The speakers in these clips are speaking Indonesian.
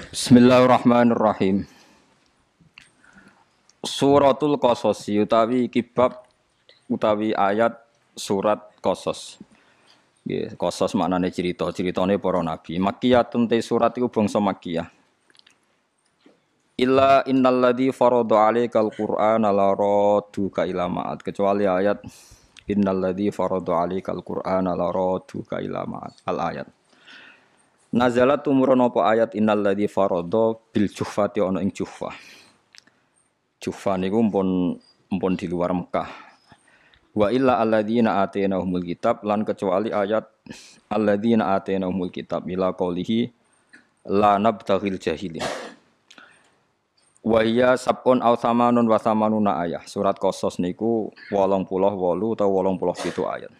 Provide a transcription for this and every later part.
Bismillahirrahmanirrahim. Suratul Qasas utawi kibab utawi ayat surat Qasas. Nggih, Qasas maknane ciritane para nabi. Makkiyatun te surat iku bangsa Makkiyah. Illa innalladzi farada 'alaikal Qur'ana la radduka ila ma'ad. Kecuali ayat innalladzi farada 'alaikal Qur'ana la radduka ila ma'ad. Al ayat. Nazalat tumurun apa ayat innalladzi farada bil juhfati ana ing juhfah. Juhfah niku mpun di luar Mekah. Wa illa alladzina atainahumul kitab lan kecuali ayat alladzina atainahumul kitab ila qaulihi la nabtaghil jahilin. Wa hiya sab'un aw thamanun wa thamanuna ayah. Surat Qasas niku 88 utawa 87 ayat.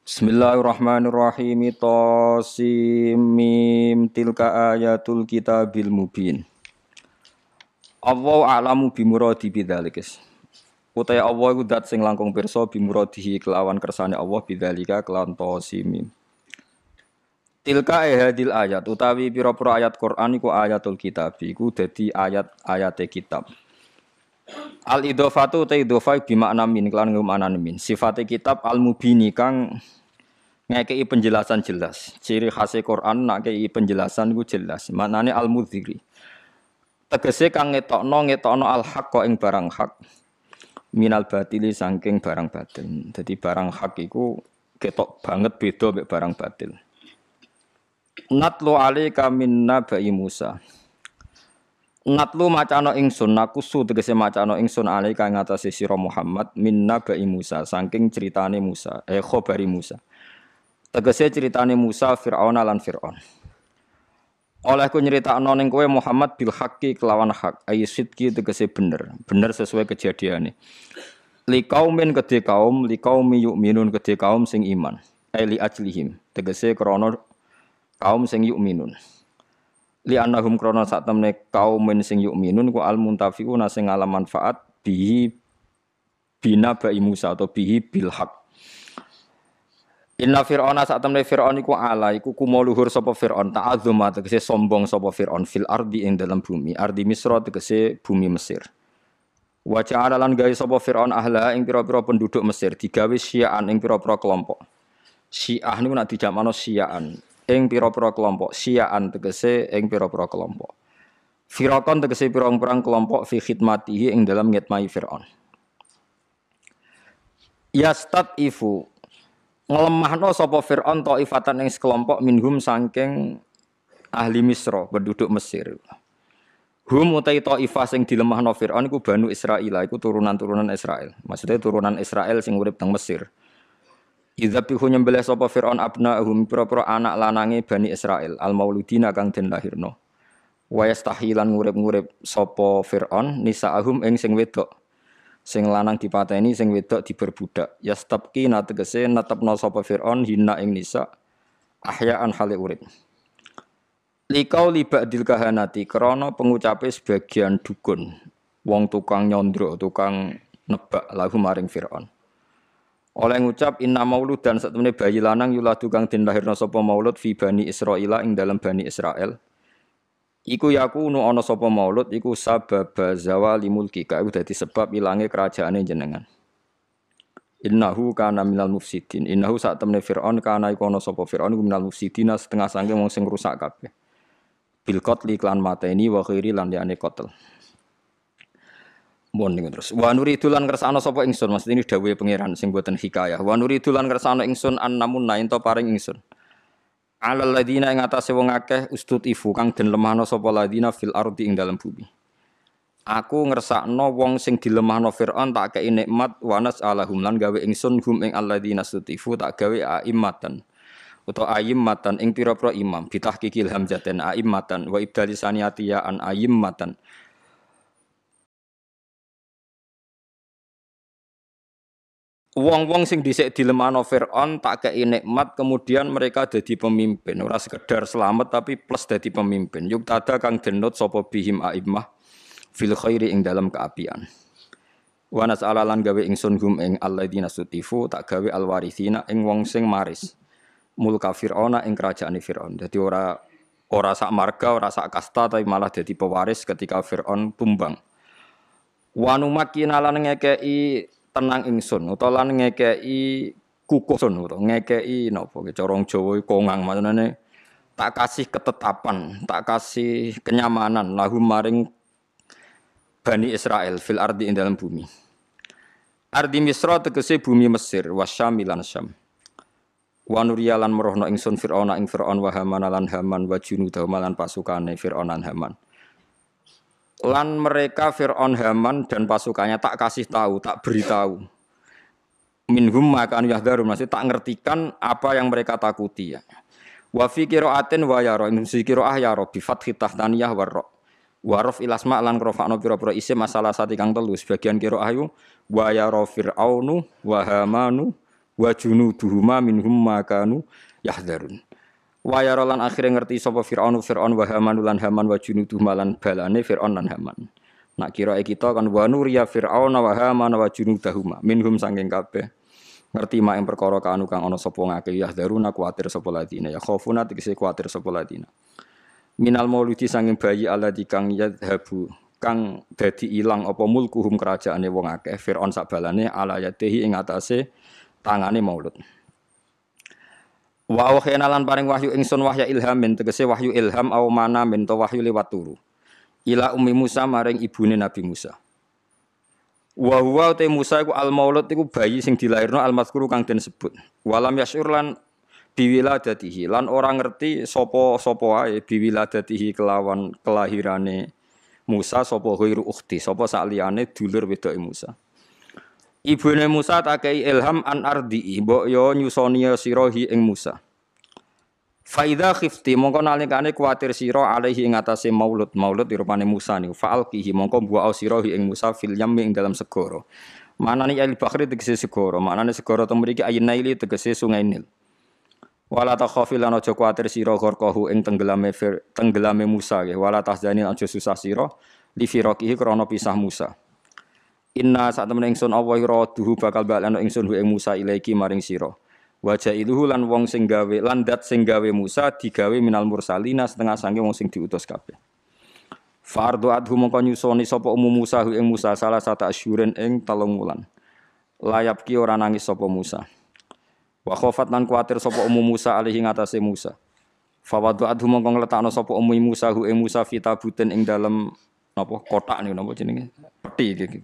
Bismillahirrahmanirrahim. Tasim mim tilka ayatul kitabil mubin. Allahu a'lamu bimuradi bidzalik. Utai Allah iku zat sing langkung pirsa bimuradihi kelawan kersane Allah bidzalika kelawan tasim mim. Tilka hadil ayat utawi pira-pira ayat Quran iku ayatul kitab iku dadi ayat-ayate kitab. Al idhofatu ta idhofa bi makna min kelan ngumanané min. Sifate kitab al mubini kang ngekei penjelasan jelas. Ciri khas Quran nak kei penjelasan iku jelas. Maknane al-mudhiri. Tegese kang ngetokno al-haqqa ing barang hak. Minal batili saking barang batil. Dadi barang hak iku ketok banget beda mek barang batil. Natlu alaika min nabai Musa. Natlu macana ingsun nakusu tegese macana ingsun alaika ing atase sira Muhammad min nabai Musa saking critane Musa khabari Musa. Tegese ceritane Musa Fir'aun lan Fir'aun. Olehku nyeritakno ning kowe Muhammad bil haqqi kelawan hak, aysidki tegese bener sesuai kejadiane. Li kaumin kedhe kaum, li qaumi yu'minun kedhe kaum sing iman. Li ajlihim, tegese krana kaum sing yu'minun. Li annahum krana sak temne kaumin sing yu'minun ku al muntafiquna sing ngalam manfaat bihi binabai Musa atau bihi bil haqq. Inna Fir'auna sak temne Fir'aun iku ala iku kumuluhur sapa Fir'aun ta'azzuma tegese sombong sapa Fir'aun fil ardi ing dalam bumi ardi Misra tegese bumi Mesir. Wa ja'ala lan gawe sapa Fir'aun ahla ing pira-pira penduduk Mesir digawe syi'an ing pira-pira kelompok. Syi'ah niku nek dijamakno syi'an ing pira-pira kelompok. Syi'an tegese ing pira-pira kelompok. Firaqon tegese pirang-pirang kelompok fi khidmatihi ing dalam ngitmai Fir'aun. Yastatifu ngelemahno sapa Fir'aun taifatan ing sekelompok minhum saking ahli Misra, penduduk Mesir. Hum utai taifah sing dilemahno Fir'aun iku Banu Israil, iku turunan-turunan Israel. Maksudnya turunan Israel sing urip teng Mesir. Idzabihu nyembelih sapa Fir'aun abna'ahum pira-pira anak lanange Bani Israil, al-mauludina kang den lahirno. Wa yastahilan ngurip-ngurip sapa Fir'aun nisa'ahum ing sing wedok. Sing lanang dipateni sing wedok diberbudak. Yastabqi tegese netepno sapa Fir'aun hina ing nisa ahyaan hale urip. Likau libadil kahanati krana pengucape sebagian dukun wong tukang nyondro, tukang nebak lahu maring Fir'aun. Oleh ngucap inna mauludan satemene bayi lanang yuladu kang den lahirna sapa maulud fi Bani Israila ing dalam Bani Israel. Iku yakunu ana sapa maulud iku sabab zawali mulki ka iku dadi sebab ilange kerajaane jenengan. Innahu kana minal mufsidin. Innahu sak temne Fir'aun kana iku ana sapa Fir'aun iku minal mufsidin setengah sange wong sing rusak kabeh. Bil qatli klan mateni wa khairi lan liyane qatl. Mun niku terus. Wa nuridu lan kersane sapa ingsun, maksud ini dawuhe pangeran sing boten hikayah. Wa nuridu lan kersane ingsun annamun ento paring ingsun. Alal ladina ing atase wong akeh ustutifu kang den lemahno sapa ladina fil ardi ing dalam bumi. Aku ngersakno wong sing dilemahno Fir'aun tak kei nikmat wanas alahum lan gawe ingsun hum ing alladina ustutifu tak gawe aimmatan utawa aimmatan ing pira-pira imam bitahqiqil hamzaten aimmatan wa ibdali saniyatiya an aimmatan. Wong-wong sing dhisik dilemahno Fir'aun tak kei nikmat kemudian mereka dadi pemimpin ora sekedar selamat tapi plus dadi pemimpin yuk tada kang denut sapa bihim aimmah fil khairi ing dalam keapian wa nas'alalan gawe ingsun hum ing alladzina sutifu tak gawe alwarithina ing wong sing maris mulka Fir'auna ing kerajaane Fir'aun dadi ora Ora sak marga, ora sak kasta tapi malah jadi pewaris ketika Firaun tumbang. Wa numakkina lan ngekeki tenang ingsun utawa lan ngekeki kukuh sun utawa ngekeki napa cara Jawa kongang maknane tak kasih ketetapan, tak kasih kenyamanan lahum maring Bani Israel fil ardi ing dalam bumi. Ardi Misra tegese bumi Mesir wasyam lan Syam. Wa nuriyalan merohno ingsun Firaun ing Firaun wa Haman lan Haman wa junudahu lan pasukane Firaun lan Haman. Lan mereka Firaun Haman dan pasukannya tak kasih tahu, tak beritahu. Minhum makan yahdharun masih tak ngertikan apa yang mereka takuti ya. Wa fi qiraatin wa yara in qiraah ya rabbi fathi tahtaniyah warra. Wa raf ilasma lan rafa'na pira-pira isim masalah sati kang telu sebagian qiraah yu wa yara fir'aunu wa hamanu wa junuduhuma minhum makanu yahdharun. Wa yara lan akhire ngerti sapa Firaun wa Haman lan Haman wa junuduhuma lan balane Firaun lan Haman. Nak kirae kita kan wa nuriya Firaun wa Haman wa junudahuma minhum saking kabeh. Ngerti mak ing perkara kanu kang ana sapa ngake yahdharuna kuwatir sapa ladina ya khaufuna tegese kuwatir sapa ladina. Minal mauludi saking bayi alladzi kang yadhabu kang dadi ilang apa mulkuhum kerajaane wong akeh Firaun sak balane ala yatihi ing atase tangane maulud. Wa wahyana lan paring wahyu ingsun wahya ilhamin tegese wahyu ilham au mana min to wahyu liwat turu. Ila ummi Musa maring ibune Nabi Musa. Wa huwa te Musa iku al maulud iku bayi sing dilairno al mazkuru kang den sebut. Walam yasyur lan biwiladatihi lan ora ngerti sapa wae biwiladatihi kelawan kelahirane Musa sapa ghairu ukhti sapa sakliyane dulur wedoke Musa. Ibune Musa tak kei ilham an ardi mbok yo nyusoni sirahi ing Musa. Fa idza khifti mongko nalikane kuwatir sira alaihi ing atase maulud rupane Musa niku fa'alqihi mongko bu'a sirahi ing Musa fil yammi ing dalam segara. Manane al bakhri tegese segara, manane segara teng mriki ayin naili tegese sungai Nil. Wala takhafi lan aja kuwatir sira gharqahu ing tenggelame Musa nggih, wala tahzani aja susah sira li firaqihi krana pisah Musa. Inna sak temen ingsun Allah raduhu bakal balano ingsun hu ing Musa ilaiki maring sira. Wa jailuhu lan wong sing gawe lan dat sing gawe Musa digawe minal mursalina setengah sange wong sing diutus kabeh. Fardu adhu mongko nyusoni sapa Musa hu ing Musa salah satu asyuren ing 3 wulan. Layap ki ora nangis sapa Musa. Wa khofat lan kuwatir sapa Musa alihi ngatasé Musa. Fawadu adhu mongko ngletakno sapa Musa hu ing Musa fitabuten ing dalem napa kotak niku napa jenenge peti iki.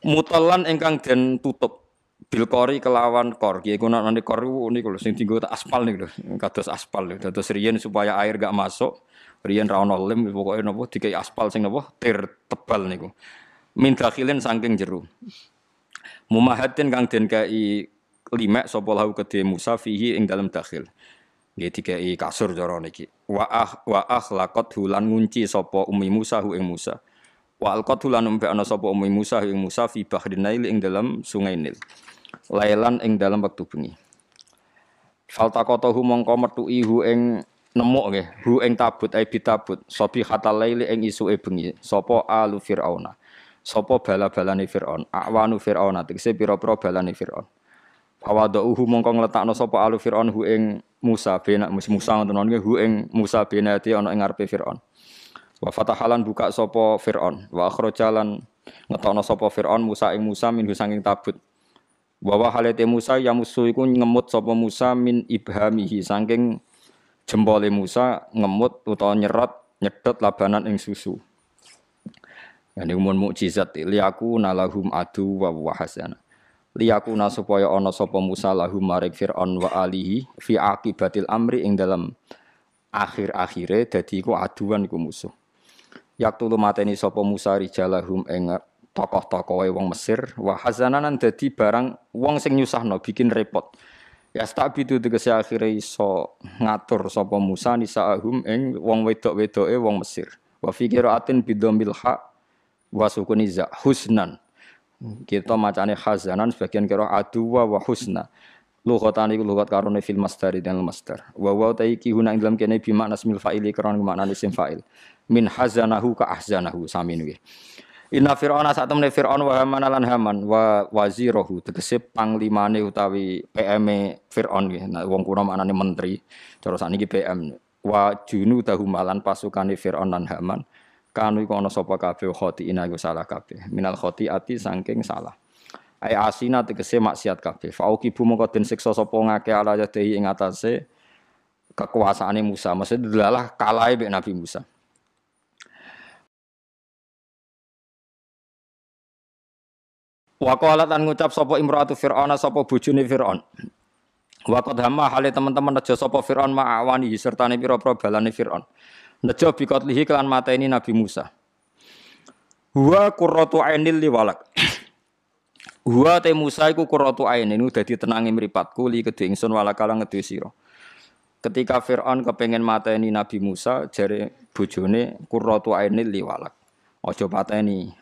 Mutallan ingkang den tutup bilqori kelawan kor. Ki iku nek kor niku lho sing dienggo aspal niku lho, kados aspal lho. Dados riyen supaya air gak masuk, riyen ra ono lem pokoke napa dikai aspal sing napa tir tebal niku. Min dakhilin saking jero. Mumahatin kang den kai limek sapa lahu kedhe Musa fihi ing dalem dakhil. Nggih dikai kasur cara niki. Wa akhlaqat hulan ngunci sapa ummi Musa hu ing Musa. Wa alqat hulan umbe ana sapa ummi Musa hu ing Musa fi bahrin Nail ing dalam sungai Nil. Lailan ing dalam wektu bengi. Faltaqatahu mongko metuki hu ing nemuk nggih, hu ing tabut ai bitabut sabi hatal laili ing isuke bengi. Sapa alu Firauna. Sapa bala-balane Firaun, awanu Firauna tegese pira-pira balane Firaun. Fawadauhu mongko ngletakno sapa alu Firaun hu ing Musa benak Musa ngoten nggih hu ing Musa benati ana ing ngarepe Firaun. Wa fatahalan buka sapa Firaun wa akhrajalan ngetokno sapa Firaun Musa ing Musa minhu saking tabut. Wa halate Musa ya musuh iku ngemut sapa Musa min ibhamihi saking jempole Musa ngemut utawa nyedot labanan ing susu. Yani umum mukjizat liyaku nalahum adu wa wahasana. Liyaku na supaya ana sapa Musa lahum maring Firaun wa alihi fi aqibatil amri ing dalam akhir-akhire dadi iku aduan iku musuh. Yaktulu mateni sapa Musa rijalahum ing tokoh-tokohe wong Mesir wa hazananan dadi barang wong sing nyusahno bikin repot. Ya stabitu tegese akhire iso ngatur sapa Musa nisaahum ing wong wedok-wedoke wong Mesir. Wa fi qiraatin bidomil ha wa sukuniza husnan. Kita macane hazanan sebagian kira aduwa wa husna. Lughatan iku lughat karone fil masdar dan masdar. Wa wa taiki huna ing dalam kene bi makna ismil fa'ili karone makna isim fa'il. Min hazanahu ka ahzanahu sami nggih. Inna fir'auna satamne fir'aun wa haman lan haman wa wazirahu tegese panglimane utawi PM-e Fir'aun nggih. Nah wong kuna maknane menteri, cara sakniki PM. wa junudahu malan pasukane Firaun lan Haman kanu iku ana sapa kabeh khotiina iku salah kabeh minal khotiati saking salah ai asina tegese maksiat kabeh fauqibu mongko den siksa sapa ngake ala yadhi ing atase kekuasaane Musa maksud delalah kalahe mek Nabi Musa wa qalat lan ngucap sapa imratu Fir'aun sapa bojone Fir'aun wa qad hamma hale teman-teman nejo sapa Fir'aun ma'awani sertane pira-pira balane Fir'aun nejo bikotlihi kelan mateni Nabi Musa huwa qurratu ainil liwalak huwa te Musa iku qurratu ainin dadi tenange mripatku li kedhe ingsun walakala ngedhe sira ketika Fir'aun kepengen mateni Nabi Musa jare bojone qurratu ainil liwalak aja pateni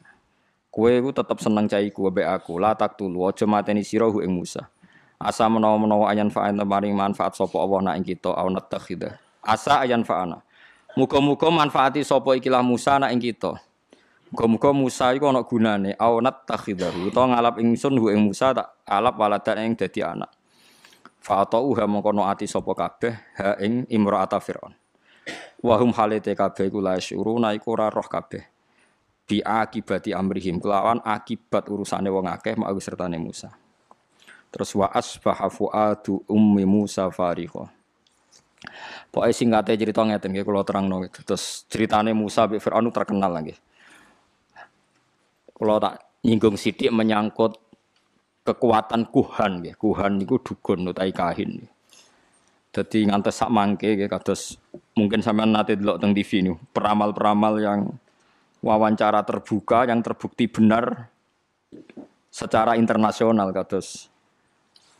kowe iku tetep seneng caiku mbek aku la tak tulu aja mateni sira hu ing Musa asa menawa-menawa ayan fa'an maring manfaat sapa Allah nak ing kita au natakhidah asa ayan fa'ana muga-muga manfaati sapa ikilah Musa nak ing kita muga-muga Musa iku ana gunane au natakhidah utawa ngalap ingsun hu ing Musa tak alap waladan ing dadi anak fa'atau ha mongko ati sapa kabeh ha ing imra'ata Fir'aun wa hum halite kabeh iku la syuruna iku ora roh kabeh bi akibati amrihim kelawan akibat urusane wong akeh mak sertane Musa. Terus wa asbaha fuadu ummi Musa farigha. Pokoke singkate cerita ngeten nggih kula terangno. Terus ceritane Musa mbek Firaun terkenal lagi. Kula tak nyinggung sithik menyangkut kekuatan kuhan nggih. Kuhan niku dukun utawi kahin. Dadi ngantos sak mangke nggih kados mungkin sampean nate delok teng TV niku, peramal-peramal yang wawancara terbuka yang terbukti benar secara internasional kados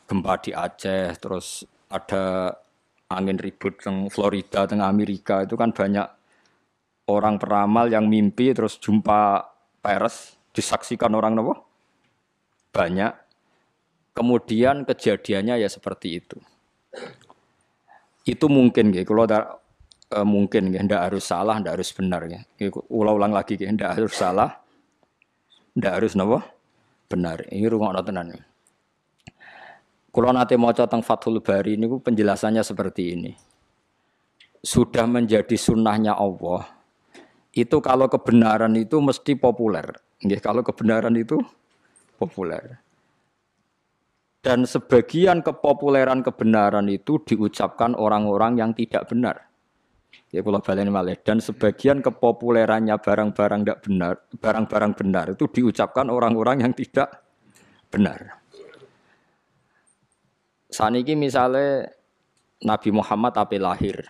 gempa di Aceh, terus ada angin ribut di Florida, tengah Amerika, itu kan banyak orang peramal yang mimpi terus jumpa pers, disaksikan orang apa? Banyak. Kemudian kejadiannya ya seperti itu. Itu mungkin ya, kalau mungkin ya, ndak harus salah, ndak harus benar ya. Ulang lagi ya, ndak harus salah, ndak harus apa? Benar. Ini rungokno tenan. Kalau nanti mau tentang Fathul Bari ini penjelasannya seperti ini. Sudah menjadi sunnahnya Allah. Itu kalau kebenaran itu mesti populer. Kalau kebenaran itu populer. Dan sebagian kepopuleran kebenaran itu diucapkan orang-orang yang tidak benar. Ya kalau balen malih. Dan sebagian kepopulerannya barang-barang tidak benar, barang-barang benar itu diucapkan orang-orang yang tidak benar. Saniki misalnya Nabi Muhammad ape lahir.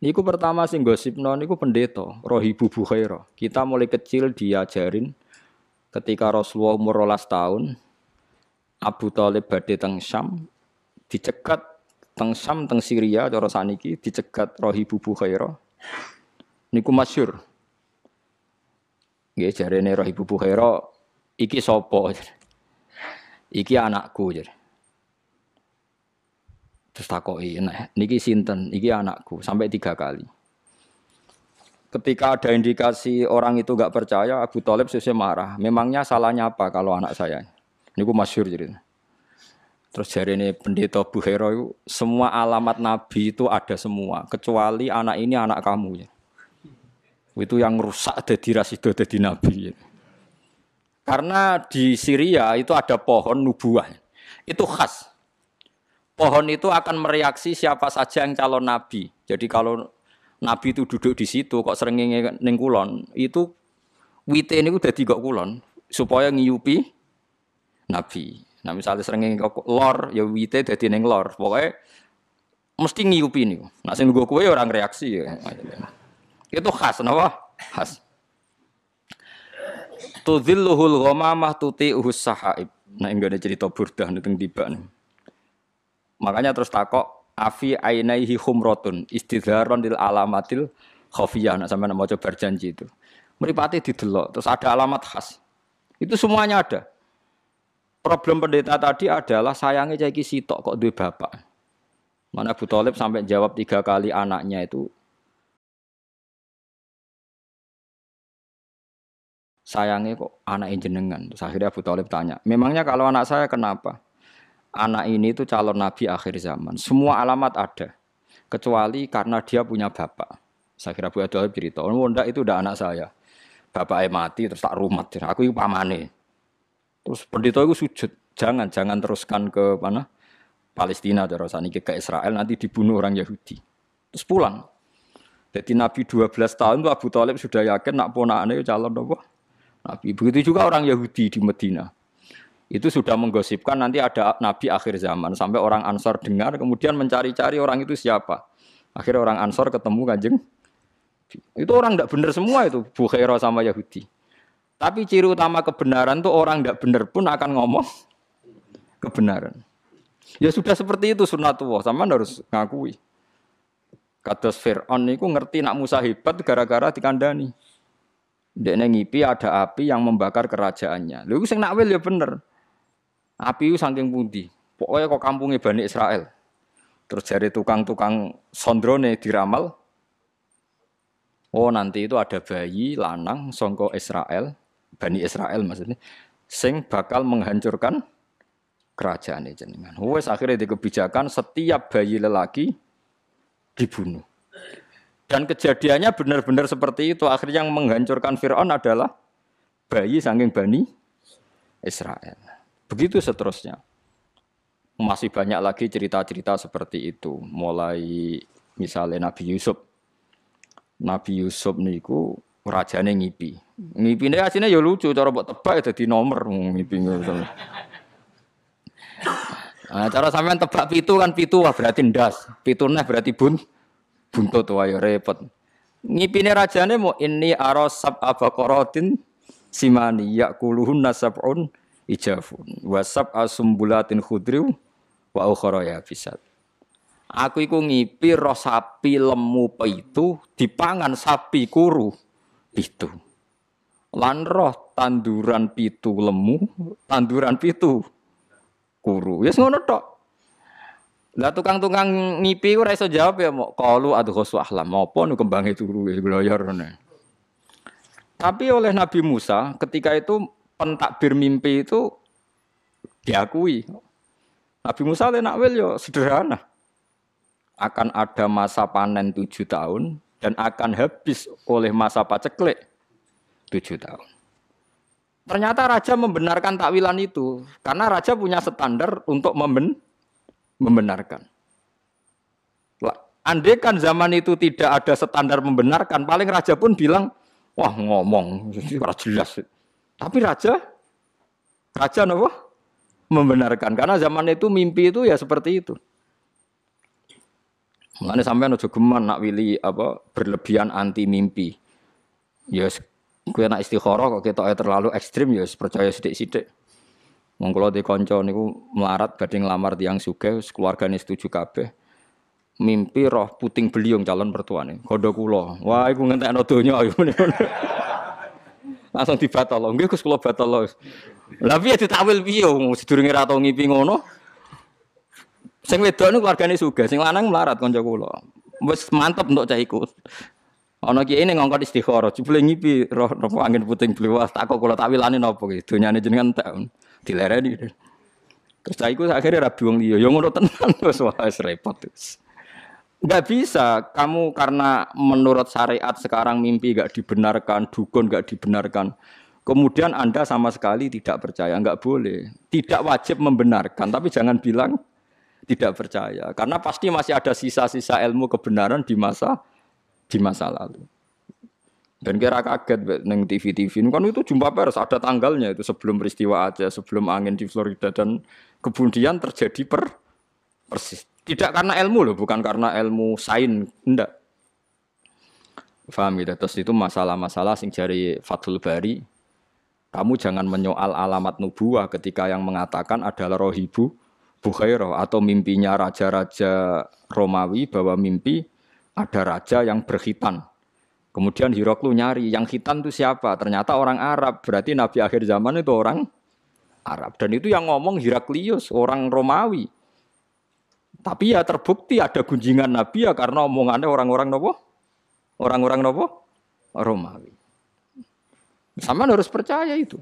Niku pertama sing gosipno niku pendeta, Rohibu Bukhaira. Kita mulai kecil diajarin ketika Rasulullah umur 12 tahun, Abu Thalib badhe teng Syam, dicegat teng Syam teng Syria cara saniki dicegat Rohibu Bukhaira. Niku masyhur. Nggih jarene Rohibu Bukhaira iki sapa? Iki anakku jar. Terus takoki, nah, niki sinten? Iki anakku sampai 3 kali. Ketika ada indikasi orang itu enggak percaya, Abu Thalib sesuai marah. Memangnya salahnya apa kalau anak saya? Niku masyhur jadi. Terus jarene pendeta Bukhaira itu semua alamat Nabi itu ada semua, kecuali anak ini anak kamu. Ya. Itu yang rusak dadi rasido dadi Nabi. Ya. Karena di Syria itu ada pohon nubuah. Itu khas. Pohon itu akan mereaksi siapa saja yang calon nabi. Jadi kalau nabi itu duduk di situ kok srengenge ning kulon, itu wite niku dadi kok kulon supaya ngiyupi nabi. Nah misalnya srengenge kok lor ya wite dadi ning lor. Pokoke mesti ngiyupi niku. Nek sing nggo kowe ora ngreaksi ya. Itu khas napa? Khas. Tudzilluhul ghamamah tuti'uhus sahaib. Nah enggak ada cerita burdah teng tiba nih. Makanya terus takok afi ainaihi humrotun istidharon lil alamatil khafiyah. Nak sampeyan maca berjanji itu. Mripate didelok terus ada alamat khas. Itu semuanya ada. Problem pendeta tadi adalah sayangnya cah iki sitok kok duwe bapak. Mana Abu Thalib sampai jawab 3 kali anaknya itu sayangnya kok anak jenengan. Terus akhirnya Abu Thalib tanya, memangnya kalau anak saya kenapa? Anak ini itu calon nabi akhir zaman. Semua alamat ada. kecuali karena dia punya bapak. Saya kira Abu Talib cerita, oh ndak itu udah anak saya. Bapaknya mati terus tak rumat. Aku itu pamane. Terus pendeta itu sujud, jangan teruskan ke mana? Palestina cara saniki ke Israel nanti dibunuh orang Yahudi. Terus pulang. Jadi Nabi 12 tahun itu Abu Talib sudah yakin nak ponakane calon apa? Nabi. Begitu juga orang Yahudi di Medina. Itu sudah menggosipkan nanti ada Nabi akhir zaman. Sampai orang Ansor dengar, kemudian mencari-cari orang itu siapa. Akhirnya orang Ansor ketemu Kanjeng. Itu orang tidak benar semua itu, Bukhairah sama Yahudi. Tapi ciri utama kebenaran itu orang tidak benar pun akan ngomong kebenaran. Ya sudah seperti itu sunnatullah, sama harus ngakui. Kados Fir'aun itu ngerti nak Musa hebat gara-gara dikandani. Dekne ngipi ada api yang membakar kerajaannya. Lha iku sing nakwil ya bener. Api itu saking pundi? Pokoknya kok kampungnya Bani Israel. Terus dari tukang-tukang sondrone diramal. Oh nanti itu ada bayi lanang songko Israel, Bani Israel maksudnya, sing bakal menghancurkan kerajaan jenengan. Wes akhirnya di kebijakan setiap bayi lelaki dibunuh. Dan kejadiannya benar-benar seperti itu. Akhirnya yang menghancurkan Fir'aun adalah bayi saking Bani Israel. Begitu seterusnya. Masih banyak lagi cerita-cerita seperti itu. Mulai misalnya Nabi Yusuf. Nabi Yusuf niku rajane ngipi. Ngipine asline ya lucu, cara mbok tebak ya dadi nomor ngipi. Nah, cara sampean tebak pitu kan pitu wah berarti ndas. Pitu neh berarti buntut wae repot. Ngipine rajane mau ini arasab abaqaratin simani yaquluhunna sab'un ijafun wasab asumbulatin khudriu wa ukhra yabisat. Aku iku ngipi roh sapi lemu pitu dipangan sapi kuru pitu. Lan roh tanduran pitu lemu, tanduran pitu kuru. Wis ngono tok. Lah tukang-tukang ngipi ora iso jawab ya mok qalu adghasu ahlam. Apa nu kembange turu wis gloyor ngene. Tapi oleh Nabi Musa ketika itu pentakbir mimpi itu diakui. Nabi Musa le nakwil yo sederhana. Akan ada masa panen 7 tahun dan akan habis oleh masa paceklik 7 tahun. Ternyata raja membenarkan takwilan itu karena raja punya standar untuk membenarkan. Andai kan zaman itu tidak ada standar membenarkan, paling raja pun bilang, wah ngomong, jelas. Tapi raja apa? Membenarkan. Karena zaman itu mimpi itu ya seperti itu. Mulane sampean aja geman nak wili apa berlebihan anti mimpi. Ya kowe nak istikharah kok ketoke terlalu ekstrim ya percaya sithik-sithik. Wong kula di kanca niku melarat badhe nglamar tiyang sugih, keluargane setuju kabeh. Mimpi roh puting beliung calon mertuane. Kandha kula. Wah iku ngentekno donya ayo. Langsung dibatal. Nggih Gus kula batal. Lah piye ditakwil piye sedurunge ra tau ngipi ngono? Sing wedok niku keluargane sugih, sing lanang melarat kanca kula. Wis mantep entuk cah iku. Ana kiye ning ngongkon istikharah, jebule ngipi roh angin puting beliung. Tak kok kula takwilane napa iki? Donyane jenengan tak dilereni. Terus cah iku akhirnya rabi wong liya. Ya ngono tenan wis repot wis. Enggak bisa kamu karena menurut syariat sekarang mimpi enggak dibenarkan, dukun enggak dibenarkan. Kemudian Anda sama sekali tidak percaya, enggak boleh. Tidak wajib membenarkan, tapi jangan bilang tidak percaya. Karena pasti masih ada sisa-sisa ilmu kebenaran di masa lalu. Dan kira kaget neng TV kan itu jumpa pers ada tanggalnya itu sebelum peristiwa Aceh, sebelum angin di Florida dan kemudian terjadi persis. Tidak karena ilmu loh, bukan karena ilmu sains, enggak. Faham ya? Terus itu masalah-masalah sing jari Fathul Bari. Kamu jangan menyoal alamat nubuwah ketika yang mengatakan adalah rohibu Bukhairah atau mimpinya raja-raja Romawi bahwa mimpi ada raja yang berkhitan. Kemudian Hiroklu nyari yang khitan itu siapa? Ternyata orang Arab. Berarti Nabi akhir zaman itu orang Arab. Dan itu yang ngomong Heraklius, orang Romawi. Tapi ya terbukti ada gunjingan Nabi ya karena omongannya orang-orang nopo? Orang-orang nopo? Romawi. Sama harus percaya itu.